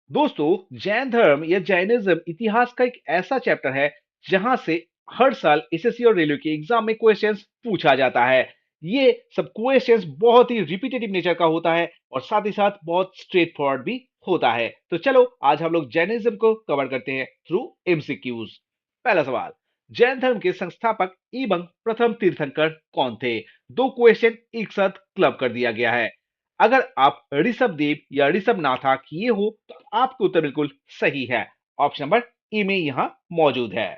दोस्तों, जैन धर्म या जैनिज्म इतिहास का एक ऐसा चैप्टर है जहां से हर साल एसएससी और रेलवे के एग्जाम में क्वेश्चंस पूछा जाता है। ये सब क्वेश्चंस बहुत ही रिपीटेटिव नेचर का होता है और साथ ही साथ बहुत स्ट्रेट फॉरवर्ड भी होता है। तो चलो आज हम लोग जैनिज्म को कवर करते हैं थ्रू एमसीक्यूज। पहला सवाल, जैन धर्म के संस्थापक एवं प्रथम तीर्थंकर कौन थे? दो क्वेश्चन एक साथ क्लब कर दिया गया है। अगर आप ऋषभ देव या ऋषभ नाथा किए हो तो आपका उत्तर बिल्कुल सही है। ऑप्शन नंबर ए में यहां मौजूद है।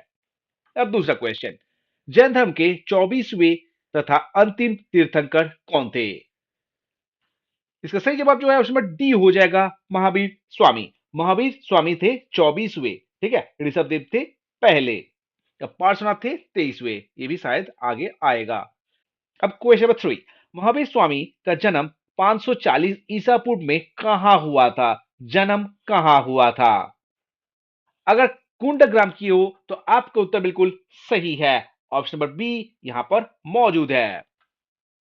अब दूसरा क्वेश्चन, जैन धर्म के 24वें तथा अंतिम तीर्थंकर कौन थे? इसका सही जवाब जो है ऑप्शन नंबर डी हो जाएगा, महावीर स्वामी। महावीर स्वामी थे 24वें, ठीक है। ऋषभ देव थे पहले। अब पार्श्वनाथ थे 23वें, ये भी शायद आगे आएगा। अब क्वेश्चन नंबर 3, महावीर स्वामी का जन्म 540 ईसा पूर्व में कहां हुआ था? जन्म कहां हुआ था? अगर कुंडग्राम की हो तो आपका उत्तर बिल्कुल सही है। ऑप्शन नंबर बी यहां पर मौजूद है।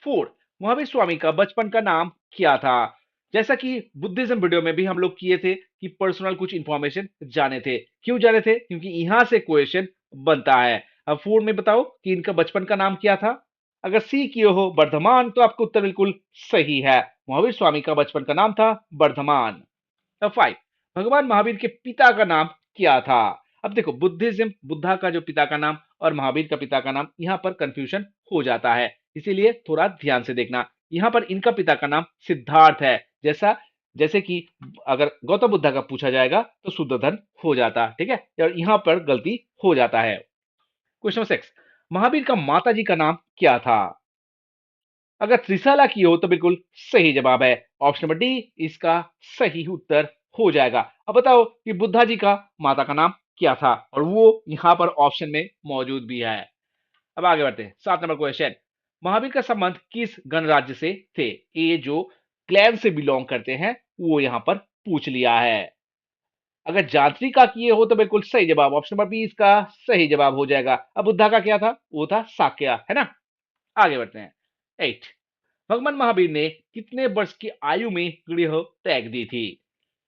4, महावीर स्वामी का बचपन का नाम क्या था? जैसा कि बुद्धिज्म वीडियो में भी हम लोग किए थे कि पर्सनल कुछ इंफॉर्मेशन जाने थे। क्यों जाने थे? क्योंकि यहां से क्वेश्चन बनता है। अब 4 में बताओ कि इनका बचपन का नाम क्या था। अगर सी किए हो वर्धमान तो आपका उत्तर बिल्कुल सही है। महावीर स्वामी का बचपन का नाम था वर्धमान। अब 5, भगवान महावीर के पिता का नाम क्या था? अब देखो, बुद्धिज्म बुद्धा का जो पिता का नाम और महावीर का पिता का नाम यहां पर कंफ्यूजन हो जाता है, इसीलिए थोड़ा ध्यान से देखना। यहां पर इनका पिता का नाम सिद्धार्थ है। जैसे कि अगर गौतम बुद्धा का पूछा जाएगा तो शुद्धोधन हो जाता, ठीक है। और यहां पर गलती हो जाता है। क्वेश्चन 6, महावीर का माता जी का नाम क्या था? अगर त्रिशाला की हो तो बिल्कुल सही जवाब है। ऑप्शन नंबर डी इसका सही उत्तर हो जाएगा। अब बताओ कि बुद्धा जी का माता का नाम क्या था, और वो यहां पर ऑप्शन में मौजूद भी है। अब आगे बढ़ते हैं। 7 नंबर क्वेश्चन, महावीर का संबंध किस गणराज्य से थे? ये जो क्लैन से बिलोंग करते हैं वो यहां पर पूछ लिया है। अगर यात्रिका किए हो तो बिल्कुल सही जवाब, ऑप्शन नंबर बी इसका सही जवाब हो जाएगा। अब बुद्धा का क्या था? वो था साक्या, है ना। आगे बढ़ते हैं। 8, भगवान महावीर ने कितने वर्ष की आयु में गृह त्याग दी थी?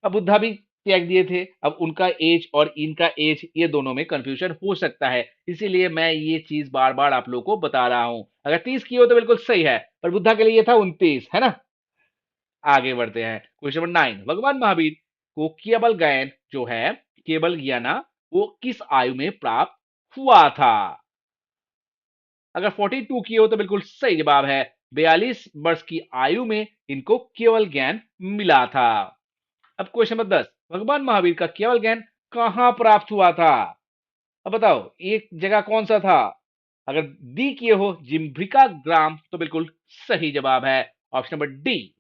अब बुद्धा भी त्याग दिए थे। अब उनका एज और इनका एज ये दोनों में कंफ्यूजन हो सकता है, इसीलिए मैं ये चीज बार बार आप लोगों को बता रहा हूं। अगर 30 की हो तो बिल्कुल सही है, पर बुद्धा के लिए था 29, है ना। आगे बढ़ते हैं। क्वेश्चन नंबर 9, भगवान महावीर को केवल ज्ञान जो है, केवल ज्ञाना, वो किस आयु में प्राप्त हुआ था? अगर 42 की हो तो बिल्कुल सही जवाब है। 42 वर्ष की आयु में इनको केवल ज्ञान मिला था। अब क्वेश्चन नंबर 10, भगवान महावीर का केवल ज्ञान कहां प्राप्त हुआ था? अब बताओ एक जगह कौन सा था? अगर डी किए हो जिम्भ्रिका ग्राम तो बिल्कुल सही जवाब है। Option number D.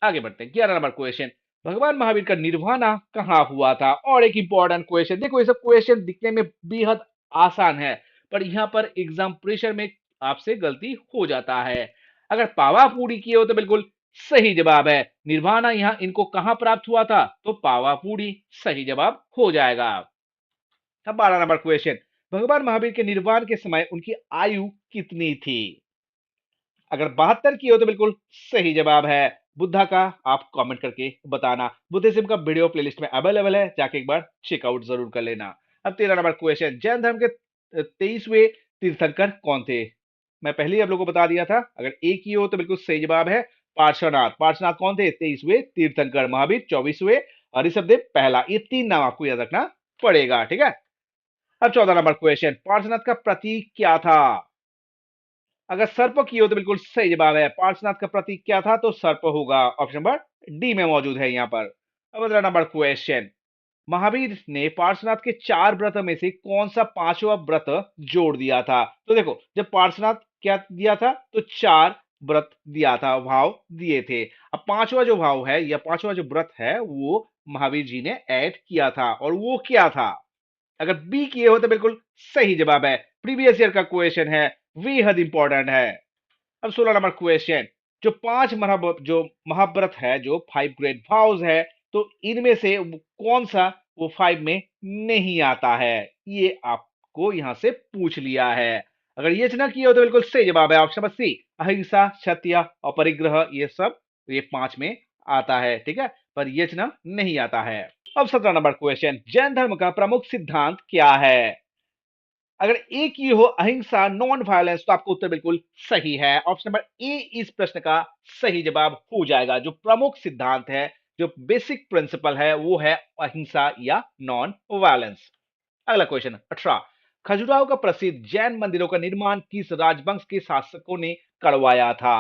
आगे बढ़ते हैं। 11 नंबर क्वेश्चन, भगवान महावीर का निर्वाणा कहां हुआ था? और एक इंपॉर्टेंट क्वेश्चन, देखो ये सब क्वेश्चन दिखने में बेहद आसान है, पर यहां पर एग्जाम प्रेशर में आपसे गलती हो जाता है। अगर पावापुरी की हो तो बिल्कुल सही जवाब है। निर्वाणा यहां इनको कहां प्राप्त हुआ था? तो पावापुरी सही जवाब हो जाएगा। अब 12 नंबर क्वेश्चन, भगवान महावीर के निर्वाण के समय उनकी आयु कितनी थी? अगर 72 की हो तो बिल्कुल सही जवाब है। बुद्धा का आप कमेंट करके बताना। बुद्धिज्म का वीडियो प्लेलिस्ट में अवेलेबल है, जाके एक बार चेकआउट जरूर कर लेना। अब 13 नंबर क्वेश्चन, जैन धर्म के 23वें तीर्थंकर कौन थे? मैं पहले ही आप लोगों को बता दिया था। अगर एक ही हो तो बिल्कुल सही जवाब है पार्श्वनाथ। पार्श्वनाथ कौन थे? 23वें तीर्थंकर। महावीर 24वें और ऋषभदेव पहला। ये तीन नाम आपको याद रखना पड़ेगा, ठीक है। अब 14 नंबर क्वेश्चन, पार्श्वनाथ का प्रतीक क्या था? अगर सर्प की हो तो बिल्कुल सही जवाब है। पार्श्वनाथ का प्रतीक क्या था? तो सर्प होगा। ऑप्शन नंबर डी में मौजूद है यहाँ पर। अब 15 नंबर क्वेश्चन, महावीर ने पार्श्वनाथ के 4 व्रत में से कौन सा पांचवा व्रत जोड़ दिया था? तो देखो, जब पार्श्वनाथ क्या दिया था तो 4 व्रत दिया था, भाव दिए थे। अब पांचवा जो भाव है या पांचवा जो व्रत है वो महावीर जी ने ऐड किया था, और वो क्या था? अगर बी किए हो तो बिल्कुल सही जवाब है। प्रीवियस ईयर का क्वेश्चन है, बेहद इंपॉर्टेंट है। अब 16 नंबर क्वेश्चन, जो जो महाव्रत है, जो 5 ग्रेट भाव्स है, तो इनमें से कौन सा वो 5 में नहीं आता है? ये आपको यहां से पूछ लिया है। अगर ये ना किया हो तो बिल्कुल सही जवाब है। ऑप्शन नंबर सी, अहिंसा, सत्य और परिग्रह, ये सब ये 5 में आता है, ठीक है। पर ये ना नहीं आता है। अब 17 नंबर क्वेश्चन, जैन धर्म का प्रमुख सिद्धांत क्या है? अगर ए की हो अहिंसा नॉन वायलेंस तो आपका उत्तर बिल्कुल सही है। ऑप्शन नंबर ए इस प्रश्न का सही जवाब हो जाएगा। जो प्रमुख सिद्धांत है, जो बेसिक प्रिंसिपल है, वो है अहिंसा या नॉन वायलेंस। अगला क्वेश्चन 18, खजुराहो का प्रसिद्ध जैन मंदिरों का निर्माण किस राजवंश के शासकों ने करवाया था?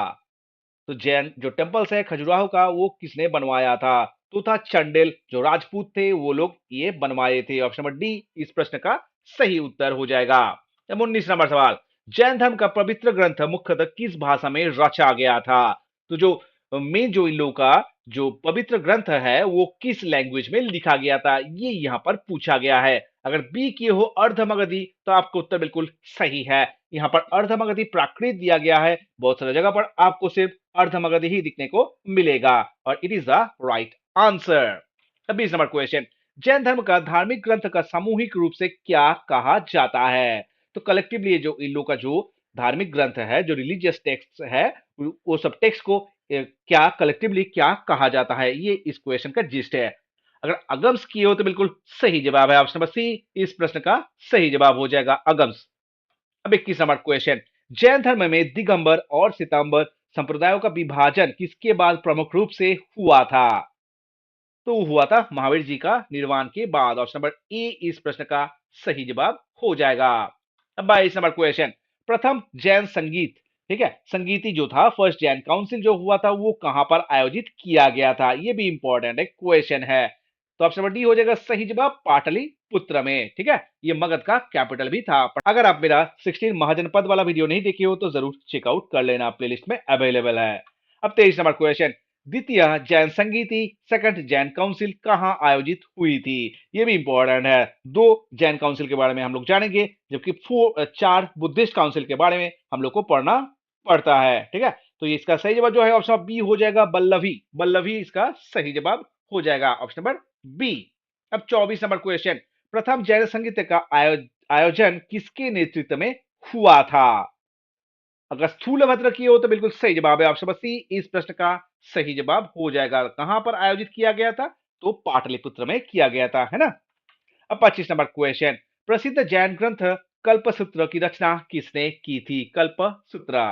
तो जैन जो टेम्पल्स है खजुराहो का, वो किसने बनवाया था? तो था चंडेल, जो राजपूत थे वो लोग ये बनवाए थे। ऑप्शन नंबर डी इस प्रश्न का सही उत्तर हो जाएगा। अब 19 नंबर सवाल, जैन धर्म का पवित्र ग्रंथ मुख्यतः किस भाषा में रचा गया था? तो जो मेन जो इन लोगों का जो पवित्र ग्रंथ है वो किस लैंग्वेज में लिखा गया था, ये यहाँ पर पूछा गया है। अगर बी की हो अर्धमगधी तो आपका उत्तर बिल्कुल सही है। यहाँ पर अर्धमगधी प्राकृत दिया गया है, बहुत सारी जगह पर आपको सिर्फ अर्धमगधी ही दिखने को मिलेगा और it is the right answer. 20 number question, Jain धर्म का धार्मिक ग्रंथ का सामूहिक रूप से क्या कहा जाता है? तो कलेक्टिवली जो इन लोग का जो धार्मिक ग्रंथ है, जो रिलीजियस टेक्स्ट है, वो सब टेक्स्ट को क्या कलेक्टिवली क्या कहा जाता है, ये इस क्वेश्चन का जिस्ट है। अगर अगम्स किए हो तो बिल्कुल सही जवाब है। ऑप्शन नंबर सी इस प्रश्न का सही जवाब हो जाएगा, अगम्स। अब 21 नंबर क्वेश्चन, जैन धर्म में दिगंबर और सितंबर संप्रदायों का विभाजन किसके बाद प्रमुख रूप से हुआ था? तो हुआ था महावीर जी का निर्वाण के बाद। ऑप्शन नंबर ए इस प्रश्न का सही जवाब हो जाएगा। अब 22 नंबर क्वेश्चन, प्रथम जैन संगीत, ठीक है, संगीति जो था फर्स्ट जैन काउंसिल जो हुआ था वो कहां पर आयोजित किया गया था? ये भी इंपॉर्टेंट एक क्वेश्चन है। तो ऑप्शन नंबर डी हो जाएगा सही जवाब, पाटलिपुत्र में। ठीक है, ये मगध का कैपिटल भी था। अगर आप मेरा 16 महाजनपद वाला वीडियो नहीं देखे हो तो जरूर चेकआउट कर लेना, प्लेलिस्ट में अवेलेबल है। अब 23 नंबर क्वेश्चन, द्वितीय जैन संगीति सेकंड जैन काउंसिल कहां आयोजित हुई थी? ये भी इंपॉर्टेंट है। दो जैन काउंसिल के बारे में हम लोग जानेंगे, जबकि चार बुद्धिस्ट काउंसिल के बारे में हम लोग को पढ़ना पड़ता है। ठीक है, तो इसका सही जवाब जो है ऑप्शन बी हो जाएगा, बल्लभी। बल्लभी इसका सही जवाब हो जाएगा, ऑप्शन नंबर बी। अब 24 नंबर क्वेश्चन, प्रथम जैन संगीत का आयोजन किसके नेतृत्व में हुआ था? अगर स्थूलभद्र की हो तो बिल्कुल सही जवाब है, ऑप्शन सी इस प्रश्न का सही जवाब हो जाएगा। कहां पर आयोजित किया गया था? तो पाटलिपुत्र में किया गया था, है ना। अब 25 नंबर क्वेश्चन, प्रसिद्ध जैन ग्रंथ कल्पसूत्र की रचना किसने की थी? कल्पसूत्र,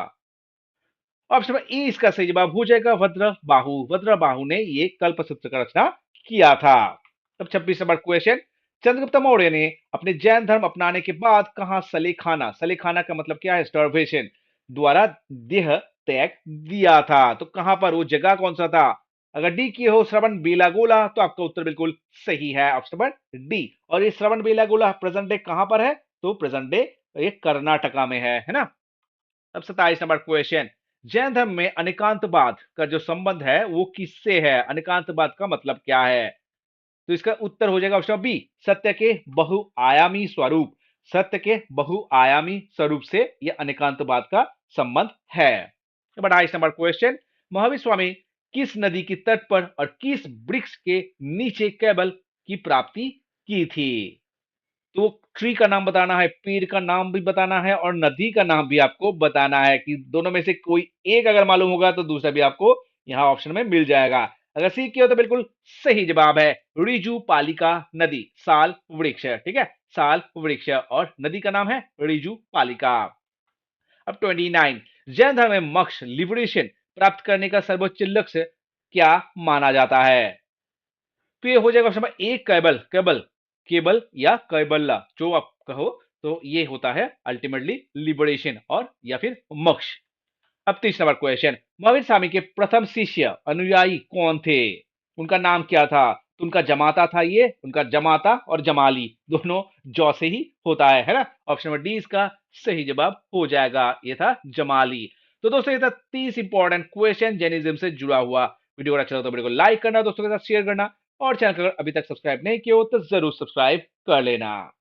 ऑप्शन ए इसका सही जवाब हो जाएगा, वज्रबाहु। वज्रबाहु ने ये कल्पसूत्र का रचना किया था। अब 26 नंबर क्वेश्चन, चंद्रगुप्त मौर्य ने अपने जैन धर्म अपनाने के बाद कहां सलेखाना, सलेखाना का मतलब क्या है? स्टार्वेशन द्वारा देह त्याग दिया था। तो कहां पर वो जगह कौन सा था? अगर डी की हो श्रवण बेलागोला तो आपका उत्तर बिल्कुल सही है, ऑप्शन नंबर डी। और ये श्रवण बेलागोला प्रेजेंट डे कहां पर है? तो प्रेजेंट डे ये कर्नाटका में है ना। अब 27 नंबर क्वेश्चन, जैन धर्म में अनेकांतवाद का जो संबंध है वो किससे है? अनेकांतवाद का मतलब क्या है? तो इसका उत्तर हो जाएगा ऑप्शन बी, सत्य के बहुआयामी स्वरूप। सत्य के बहुआयामी स्वरूप से यह अनेकांतवाद का संबंध है। 28 नंबर क्वेश्चन, महावीर स्वामी किस नदी के तट पर और किस वृक्ष के नीचे केबल की प्राप्ति की थी? तो ट्री का नाम बताना है, पेड़ का नाम भी बताना है और नदी का नाम भी आपको बताना है कि दोनों में से कोई एक अगर मालूम होगा तो दूसरा भी आपको यहां ऑप्शन में मिल जाएगा। अगर सी किया तो बिल्कुल सही जवाब है, रिजु पालिका नदी, साल वृक्ष। ठीक है, साल वृक्ष और नदी का नाम है रिजु पालिका। अब 29, जैन धर्म में मोक्ष लिबरेशन प्राप्त करने का सर्वोच्च लक्ष्य क्या माना जाता है? तो ये हो जाएगा option number A, cable. Cable, cable या कैबल्ला जो आप कहो, तो ये होता है अल्टीमेटली लिबरेशन और या फिर मोक्ष। अब 30 नंबर क्वेश्चन, महावीर स्वामी के प्रथम शिष्य अनुयायी कौन थे? उनका नाम क्या था? तो उनका जमाता था, ये उनका जमाता और जमाली दोनों जौ से ही होता है ना। ऑप्शन नंबर डी इसका सही जवाब हो जाएगा, ये था जमाली। तो दोस्तों ये था 30 इंपॉर्टेंट क्वेश्चन जैनिज्म से जुड़ा हुआ। वीडियो अच्छा लगा तो वीडियो को लाइक करना, दोस्तों के साथ शेयर करना और चैनल को अगर अभी तक सब्सक्राइब नहीं किया हो तो जरूर सब्सक्राइब कर लेना।